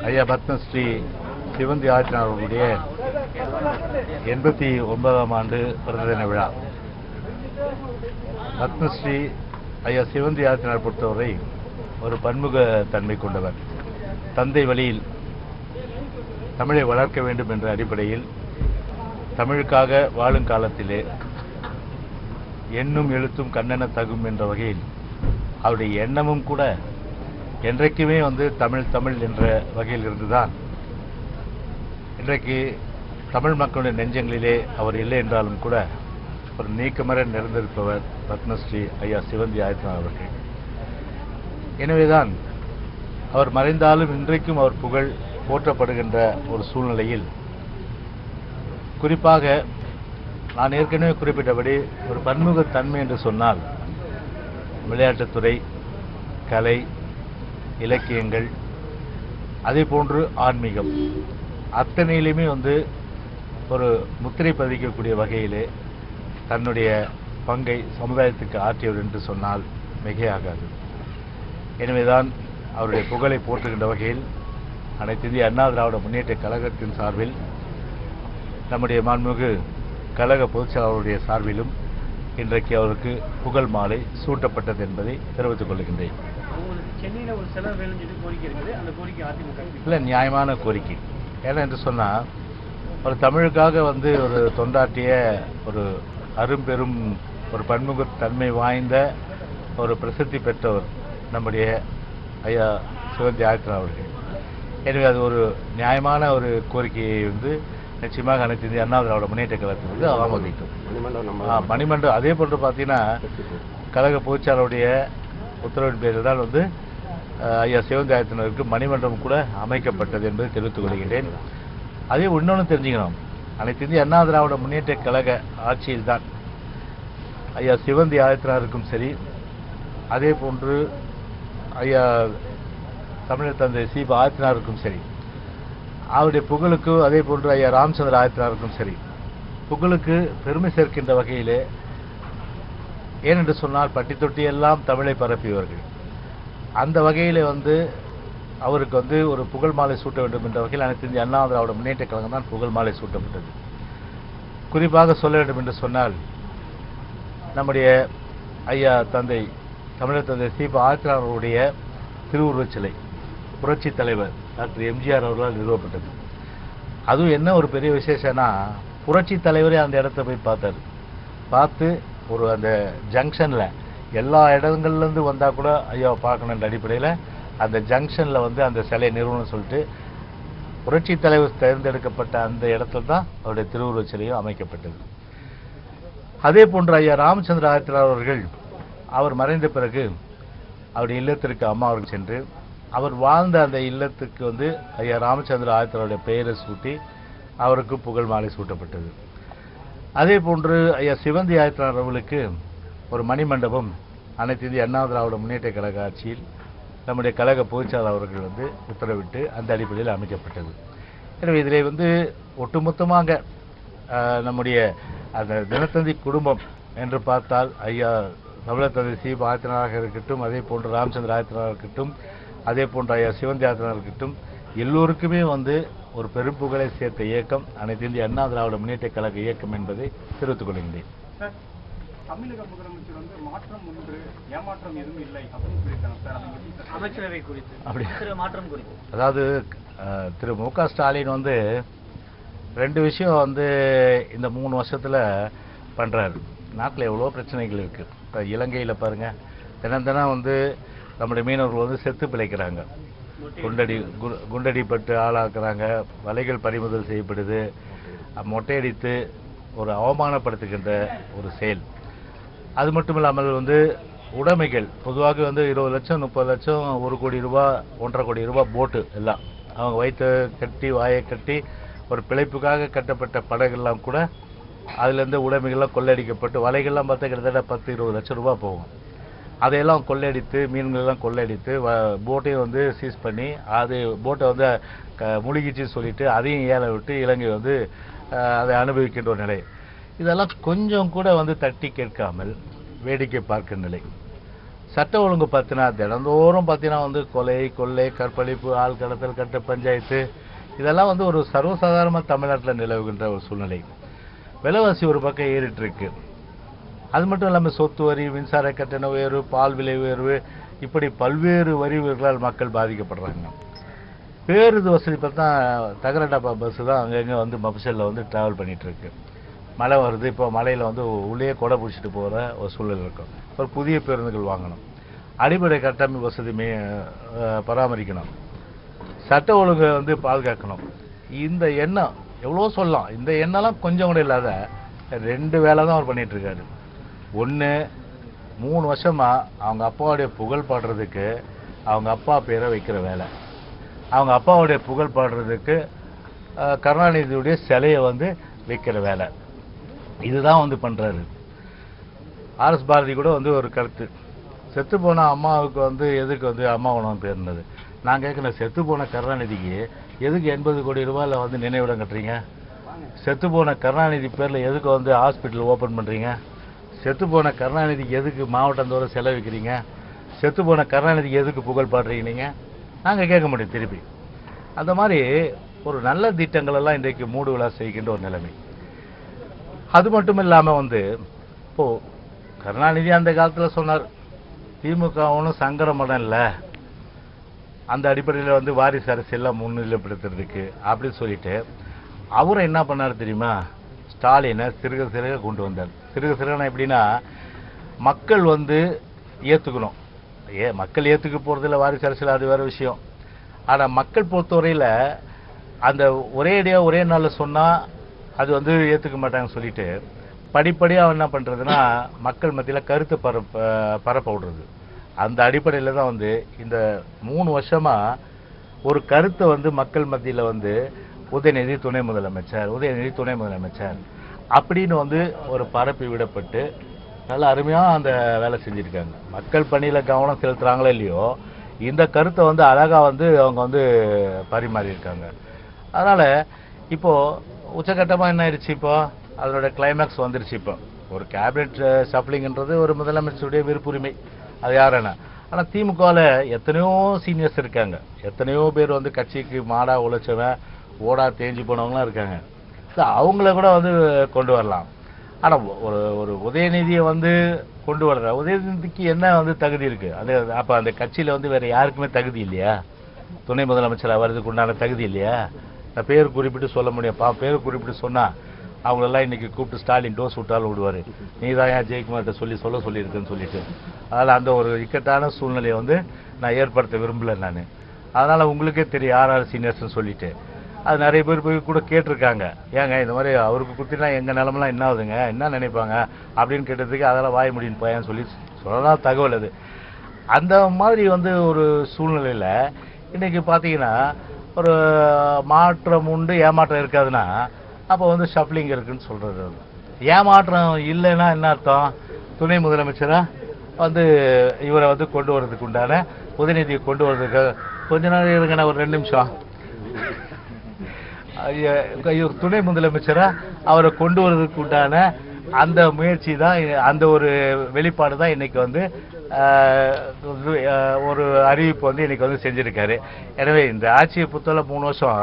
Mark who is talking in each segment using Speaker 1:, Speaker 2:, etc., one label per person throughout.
Speaker 1: ஐயா பத்மஸ்ரீ சிவந்தி ஆதித்தனார் அவர்களுடைய 89ஆம் ஆண்டு பிறந்த தின விழா. பத்மஸ்ரீ ஐயா சிவந்தி ஆதித்தனார் பொறுத்தவரை ஒரு பன்முக தன்மை கொண்டவர். தந்தை வழியில் தமிழை வளர்க்க வேண்டும் என்ற அடிப்படையில் தமிழுக்காக வாழும் காலத்திலே எண்ணும் எழுத்தும் கண்ணென தகும் என்ற வகையில் அவருடைய எண்ணமும் கூட என்றைக்குமே தமிழ் தமிழ் என்ற வகையில் இருந்துதான் இன்றைக்கு தமிழ் மக்களுடைய நெஞ்சங்களிலே அவர் இல்லை என்றாலும் கூட ஒரு நீக்கமர நிறைந்திருப்பவர் பத்மஸ்ரீ ஐயா சிவந்தி ஆதித்தனார் அவர்கள். எனவேதான் அவர் மறைந்தாலும் இன்றைக்கும் அவர் புகழ் போற்றப்படுகின்ற ஒரு சூழ்நிலையில், குறிப்பாக நான் ஏற்கனவே குறிப்பிட்டபடி ஒரு பன்முகத்தன்மை என்று சொன்னால் விளையாட்டுத்துறை, கலை, இலக்கியங்கள், அதே போன்று ஆன்மீகம் அத்தனையிலுமே ஒரு முத்திரை பதிக்கக்கூடிய வகையிலே தன்னுடைய பங்கை சமுதாயத்துக்கு ஆற்றியவர் என்று சொன்னால் மிகையாகாது. எனவேதான் அவருடைய புகழை போற்றுகின்ற வகையில் அனைத்து இந்திய அண்ணா திராவிட முன்னேற்ற கழகத்தின் சார்பில், நம்முடைய மாண்புமிகு கழக பொதுச்செயலாளருடைய சார்பிலும் இன்றைக்கு அவருக்கு புகழ் மாலை சூட்டப்பட்டது என்பதை தெரிவித்துக் கொள்கின்றேன். இல்லை, நியாயமான கோரிக்கை. ஏன்னா என்று சொன்னால் ஒரு தமிழுக்காக ஒரு தொண்டாற்றிய ஒரு அரும்பெரும் ஒரு பன்முகத்தன்மை வாய்ந்த ஒரு பிரசித்தி பெற்றவர் நம்முடைய ஐயா சிவந்தி ஆதித்தனார் அவர்கள். எனவே அது ஒரு நியாயமான ஒரு கோரிக்கையை நிச்சயமாக அனைத்து இந்திய அண்ணா திராவிட முன்னேற்ற கழகத்தில் ஆமோதிக்கும். மணிமண்டபம் அதே போன்று பார்த்தீங்கன்னா கழக பொதுச்செயலாளருடைய உத்தரவின் பேரில் தான் ஐயா சிவந்தி ஆதித்தனாருக்கு மணிமண்டபம் கூட அமைக்கப்பட்டது என்பதை தெரிவித்துக் கொள்கிறேன். அதே இன்னொன்று தெரிஞ்சுக்கணும், அனைத்து இந்திய அண்ணா திராவிட முன்னேற்ற கழக ஆட்சியில் தான் ஐயா சிவந்தி ஆதித்தனாருக்கும் சரி, அதே போன்று ஐயா தமிழர் தந்தை சி. ஆதித்தனாருக்கும் சரி, அவருடைய புகழுக்கு, அதே போன்று ஐயா ராமச்சந்திர ஆதித்தனாருக்கும் சரி, புகழுக்கு பெருமை சேர்க்கின்ற வகையிலே, ஏனென்று சொன்னால் பட்டி தொட்டி எல்லாம் தமிழை பரப்பியவர்கள். அந்த வகையில் அவருக்கு ஒரு புகழ் மாலை சூட்ட வேண்டும் என்ற வகையில் அனைத்து இந்திய அண்ணா திராவிட முன்னேற்ற கழகம் தான் புகழ் மாலை சூட்டப்பட்டது. குறிப்பாக சொல்ல வேண்டும் என்று சொன்னால் நம்முடைய ஐயா தந்தை தமிழர் தந்தை சி. ஆதித்தனார் அவருடைய திருவுருவச் சிலை புரட்சி தலைவர் டாக்டர் எம்ஜிஆர் அவர்களால் நிறுவப்பட்டது. அதுவும் என்ன ஒரு பெரிய விசேஷம்னா, புரட்சி தலைவரே அந்த இடத்த போய் பார்த்தார். பார்த்து அந்த ஜங்ஷனில் எல்லா இடங்கள்லேருந்து வந்தால் கூட ஐயாவை பார்க்கணுன்ற அடிப்படையில் அந்த ஜங்ஷனில் அந்த சிலையை நிறுவனம் சொல்லிட்டு புரட்சி தலைவர் தேர்ந்தெடுக்கப்பட்ட அந்த இடத்துல தான் அவருடைய திருவுருவச் சிலையும் அமைக்கப்பட்டது. அதே போன்று ஐயா ராமச்சந்திர ஆதித்தனார் அவர்கள் அவர் மறைந்த பிறகு அவருடைய இல்லத்திற்கு அம்மா அவர்கள் சென்று அவர் வாழ்ந்த அந்த இல்லத்துக்கு ஐயா ராமச்சந்திர ஆதித்தனாருடைய பெயரை சூட்டி அவருக்கு புகழ் மாலை சூட்டப்பட்டது. அதே போன்று ஐயா சிவந்தி ஆதித்தனார் அவர்களுக்கு ஒரு மணிமண்டபம் அனைத்து இந்திய அண்ணா திராவிட முன்னேற்ற கழக ஆட்சியில் நம்முடைய கழக பொதுச்செயலாளர் அவர்கள் உத்தரவிட்டு அந்த அடிப்படையில் அமைக்கப்பட்டது. எனவே இதில் ஒட்டுமொத்தமாக நம்முடைய அந்த தினத்தந்தி குடும்பம் என்று பார்த்தால் ஐயா தமிழர் தந்தை சி. ஆதித்தனாராக இருக்கட்டும், அதே போன்று ராமச்சந்திர ஆதித்தனார் இருக்கட்டும், அதே போன்ற ஐயா சிவந்தி ஆதித்தனார் இருக்கட்டும், எல்லோருக்குமே ஒரு பெரும் புகழை சேர்த்த இயக்கம் அனைத்து இந்திய அண்ணா திராவிட முன்னேற்ற கழக இயக்கம் என்பதை தெரிவித்துக் கொள்கின்றேன்.
Speaker 2: தமிழக முதலமைச்சர் மாற்றம் ஒன்று, ஏமாற்றம் எதுவும் இல்லை அப்படின்னு சொல்லியிருக்காங்க சார். அமைச்சரவை குறித்து அப்படி மாற்றம் குறித்து,
Speaker 1: அதாவது திரு மு க ஸ்டாலின் ரெண்டு விஷயம் இந்த 3 வருஷத்துல பண்றாரு. நாட்டில் எவ்வளோ பிரச்சனைகள் இருக்கு. இப்போ இலங்கையில் பாருங்க, தினம் தினம் நம்முடைய மீனவர்கள் செத்து பிழைக்கிறாங்க, குண்டடிப்பட்டு ஆளாக்குறாங்க, வலைகள் பறிமுதல் செய்யப்படுது, மொட்டையடித்து ஒரு அவமானப்படுத்துகின்ற ஒரு செயல். அது மட்டும் இல்லாமல் உடைமைகள் பொதுவாக 20 லட்சம் 30 லட்சம் 1 கோடி ரூபாய் 1.5 கோடி ரூபாய் போட்டு எல்லாம் அவங்க வயிற்று கட்டி வாயை கட்டி ஒரு பிழைப்புக்காக கட்டப்பட்ட படகுலாம் கூட அதுலேருந்து உடைமைகள்லாம் கொள்ளையடிக்கப்பட்டு வலைகள்லாம் பார்த்தா கிட்டத்தட்ட 10-20 லட்சம் ரூபாய் போகும். அதையெல்லாம் கொள்ளையடித்து மீன்களெல்லாம் கொள்ளையடித்து போட்டையும் சீஸ் பண்ணி அது போட்டை முழுகிச்சு சொல்லிட்டு அதையும் ஏல விட்டு இலங்கை அதை அனுபவிக்கின்ற ஒரு நிலை. இதெல்லாம் கொஞ்சம் கூட தட்டி கேட்காமல் வேடிக்கை பார்க்கிற நிலை. சட்ட ஒழுங்கு பார்த்தினா தினந்தோறும் பார்த்தீங்கன்னா வந்து கொலை கொள்ளை கற்பழிப்பு ஆள் கடத்தல் கட்ட பஞ்சாயத்து இதெல்லாம் வந்து ஒரு சர்வசாதாரணமாக தமிழ்நாட்டில் நிலவுகின்ற ஒரு சூழ்நிலை. விலைவாசி ஒரு பக்கம் ஏறிட்டு இருக்கு. அது மட்டும் இல்லாமல் சொத்து வரி, மின்சார கட்டண உயர்வு, பால் விலை உயர்வு, இப்படி பல்வேறு வரி உயர்வுகளால் மக்கள் பாதிக்கப்படுறாங்க. பேருந்து வசதி பார்த்தா தகர டப்பா பஸ்ஸு தான் அங்கங்கே வந்து மப்சலில் வந்து ட்ராவல் பண்ணிகிட்டு இருக்கு. மழை வருது, இப்போ மழையில் வந்து உள்ளே கொடை பிடிச்சிட்டு போகிற ஒரு சூழல் இருக்கும். ஒரு புதிய பேருந்துகள் வாங்கணும், அடிப்படை கட்டமைப்பு வசதி பராமரிக்கணும், சட்ட ஒழுங்கை வந்து பாதுகாக்கணும். இந்த எண்ணம் எவ்வளோ சொல்லலாம், இந்த எண்ணம்லாம் கொஞ்சம் கூட இல்லாத 2 வேலை தான் அவர் பண்ணிகிட்டு இருக்காரு. ஒன்று, 3 வருஷமாக அவங்க அப்பாவுடைய புகழ் பாடுறதுக்கு அவங்க அப்பா பேரை வைக்கிற வேலை, அவங்க அப்பாவுடைய புகழ் பாடுறதுக்கு கருணாநிதியுடைய சிலையை வந்து வைக்கிற வேலை, இதுதான் வந்து பண்ணுறாரு. ஆர்எஸ் பாரதி கூட வந்து ஒரு கருத்து, செத்து போன அம்மாவுக்கு வந்து எதுக்கு வந்து அம்மா உணவு பேர்னது. நான் கேட்குறேன், செத்து போன கருணாநிதிக்கு எதுக்கு 80 கோடி ரூபாயில் வந்து நினைவிடம் கட்டுறீங்க? செத்து போன கருணாநிதி பேரில் எதுக்கு வந்து ஹாஸ்பிட்டல் ஓப்பன் பண்ணுறீங்க? செத்து போன கருணாநிதிக்கு எதுக்கு மாவட்டந்தோறும் செலவிக்கிறீங்க? செத்து போன கருணாநிதிக்கு எதுக்கு புகழ் பாடுறீங்க நீங்கள்? நாங்கள் கேட்க முடியும் திருப்பி. அந்த மாதிரி ஒரு நல்ல திட்டங்கள் எல்லாம் இன்றைக்கு மூடு விழா செய்கின்ற ஒரு நிலைமை. அது மட்டும் இல்லாமல் வந்து இப்போது கருணாநிதி அந்த காலத்தில் சொன்னார், திமுக ஒன்றும் சங்கர மடம் இல்லை, அந்த அடிப்படையில் வந்து வாரிசு அரசியெல்லாம் முன்னிலைப்படுத்துறதுக்கு அப்படின்னு சொல்லிட்டு அவரும் என்ன பண்ணார் தெரியுமா? ஸ்டாலினை சிறுக சிறுக கொண்டு வந்தார். சிறுக சிறுகனா எப்படின்னா, மக்கள் வந்து ஏற்றுக்கணும். மக்கள் ஏற்றுக்க போகிறதில்ல வாரிசு அரசியல், அது வேறு விஷயம். ஆனால் மக்கள் பொறுத்தவரையில் அந்த ஒரே அடியாக ஒரே நாளில் சொன்னால் அது வந்து ஏற்றுக்க மாட்டாங்கன்னு சொல்லிட்டு படிப்படியாக என்ன பண்ணுறதுன்னா மக்கள் மத்தியில் கருத்தை பரப்ப விடுறது. அந்த அடிப்படையில் தான் வந்து இந்த 3 வருஷமாக ஒரு கருத்தை வந்து மக்கள் மத்தியில் வந்து உதயநிதி துணை முதலமைச்சர், உதயநிதி துணை முதலமைச்சர் அப்படின்னு வந்து ஒரு பரப்பி விடப்பட்டு நல்ல அருமையாக அந்த வேலை செஞ்சுருக்காங்க. மக்கள் பணியில் கவனம் செலுத்துகிறாங்களோ இல்லையோ, இந்த கருத்தை வந்து அழகாக வந்து அவங்க வந்து பரிமாறியிருக்காங்க. அதனால் இப்போது உச்சகட்டமாக என்ன ஆயிடுச்சு, இப்போ அதனோட கிளைமேக்ஸ் வந்துருச்சு. இப்போ ஒரு கேபினெட் ஷஃப்லிங்ன்றது ஒரு முதலமைச்சருடைய விருப்புரிமை, அது யாருன்னா. ஆனால் திமுகவில் எத்தனையோ சீனியர்ஸ் இருக்காங்க, எத்தனையோ பேர் வந்து கட்சிக்கு மாடா உழைச்சவன் ஓடா தேஞ்சு போனவங்களாம் இருக்காங்க. அவங்கள கூட வந்து கொண்டு வரலாம். ஆனால் ஒரு உதயநிதியை வந்து கொண்டு வர்ற உதயநிதிக்கு என்ன வந்து தகுதி இருக்குது? அது அப்போ அந்த கட்சியில் வந்து வேறு யாருக்குமே தகுதி இல்லையா? துணை முதலமைச்சராக வர்றதுக்கு உண்டான தகுதி இல்லையா? நான் பேர் குறிப்பிட்டு சொல்ல முடியும். பேர் குறிப்பிட்டு சொன்னால் அவங்களெல்லாம் இன்றைக்கி கூப்பிட்டு ஸ்டாலின் டோஸ் விட்டாலும் விடுவார், நீ தான் ஏன் ஜெயக்குமார்கிட்ட சொல்லியிருக்குன்னு சொல்லிட்டு. அதனால் அந்த ஒரு இக்கட்டான சூழ்நிலையை வந்து நான் ஏற்படுத்த விரும்பலை நான். அதனால் உங்களுக்கே தெரியும் யார் சீனியர்ஸ்ன்னு சொல்லிட்டு. அது நிறைய பேர் போய் கூட கேட்டிருக்காங்க, ஏங்க இந்த மாதிரி அவருக்கு கொடுத்தீங்கன்னா எங்கள் நிலமெல்லாம் என்ன ஆகுதுங்க, என்ன நினைப்பாங்க அப்படின்னு கேட்டதுக்கு அதெல்லாம் வாய முடியும் பையன் சொல்லி சொல்லலாம் தகவல் அது. அந்த மாதிரி வந்து ஒரு சூழ்நிலையில் இன்றைக்கி பார்த்தீங்கன்னா ஒரு மாற்றம் உண்டு ஏமாற்றம் இருக்காதுன்னா அப்போ வந்து ஷஃப்லிங் இருக்குன்னு சொல்கிறது. ஏமாற்றம் இல்லைன்னா என்ன அர்த்தம்? துணை முதலமைச்சராக வந்து இவரை வந்து கொண்டு வர்றதுக்கு உண்டான உதயநிதியை கொண்டு வர்றதுக்கு கொஞ்ச நாள் இருங்கண்ணா, ஒரு 2 நிமிஷம். துணை முதலமைச்சராக அவரை கொண்டு வர்றதுக்கு உண்டான அந்த முயற்சி தான், அந்த ஒரு வெளிப்பாடு தான் இன்னைக்கு வந்து ஒரு அறிவிப்பு வந்து இன்னைக்கு வந்து செஞ்சிருக்காரு. எனவே இந்த ஆட்சியை பொறுத்தவரை 3 வருஷம்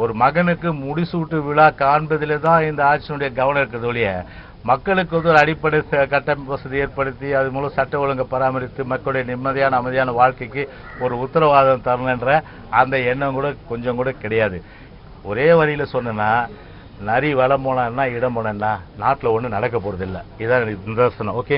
Speaker 1: ஒரு மகனுக்கு முடிசூட்டு விழா காண்பதில் தான் இந்த ஆட்சியினுடைய கவனம் இருக்கிறது ஒழிய மக்களுக்கு வந்து ஒரு அடிப்படை கட்டமைப்பு வசதி ஏற்படுத்தி அது மூலம் சட்ட ஒழுங்கை பராமரித்து மக்களுடைய நிம்மதியான அமைதியான வாழ்க்கைக்கு ஒரு உத்தரவாதம் தரணுன்ற அந்த எண்ணம் கூட கொஞ்சம் கூட கிடையாது. ஒரே வரியில் சொன்னா, நரி வளம் போனா இடம் போனா நாட்டில் ஒன்றும் நடக்க போகிறதில்லை. இதான் நிதர்சனம். ஓகே.